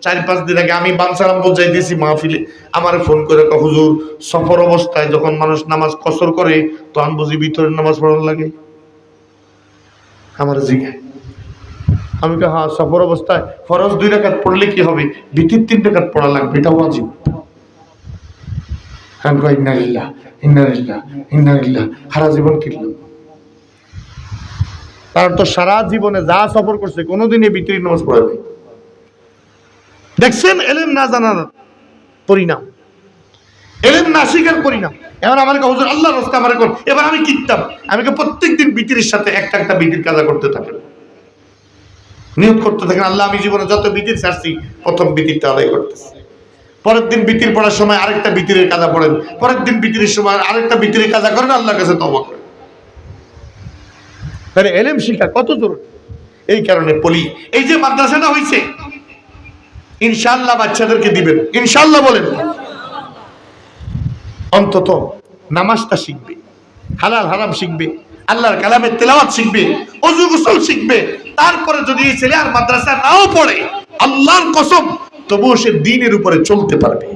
4-5 দিন আগে আমি বানসারাম বোঝাইতেছি মাহফিলে, আমার ফোন করে হুজুর সফর অবস্থায় যখন মানুষ নামাজ কসর করে তখন বুঝি ভিতরের নামাজ পড়ার লাগে? আমার জিজ্ঞাসা, আমি কে হ্যাঁ সফর অবস্থায় ফরজ 2 রাকাত পড়লে কি হবে, ভিতর 3 রাকাত পড়া লাগবে, এটা ওয়াজিব। আমি কই ইন্না লিল্লাহ ইন্না লিল্লাহ ইন্না লিল্লাহ, সারা জীবন কিনলাম। কারণ তো সারা জীবনে যা সফর করছে কোনোদিন এই ভিতরের নামাজ পড়ে নাই। দেখছেন এলেম না জানার পরিণাম, এলেম না শিখার পরিণাম। এখন আমার হুজুর আল্লাহর রাস্তা আমার কোন, এবার আমি কিনতাম, আমি প্রত্যেকদিন বিতিরের সাথে একটা বিতির কাজা করতে থাকেন, নিয়োগ করতে থাকেন, আল্লাহ আমি জীবনে যত বিতির ছাড়ছি প্রথম বিতিরটা আদায় করতেছি। পরের দিন বিতির পড়ার সময় আরেকটা বিতিরের কাজা পড়েন, পরের দিন বিতিরের সময় আরেকটা বিতিরের কাজা করেন, আল্লাহর কাছে তওবা করেন। তাহলে এলেম শিখা কত জরুরি। এই কারণে বলি, এই যে মাদ্রাসাটা হয়েছে ইনশাআল্লাহ বাচ্চাদেরকে দিবেন, ইনশাআল্লাহ বলেন, অন্তত নামাজটা শিখবে, হালাল হারাম শিখবে, আল্লাহর কালামের তেলাওয়াত শিখবে, ওযু গোসল শিখবে। তারপরে যদি এই ছেলে আর মাদ্রাসা নাও পড়ে, আল্লাহর কসম তবুও সে দ্বীনের উপরে চলতে পারবে।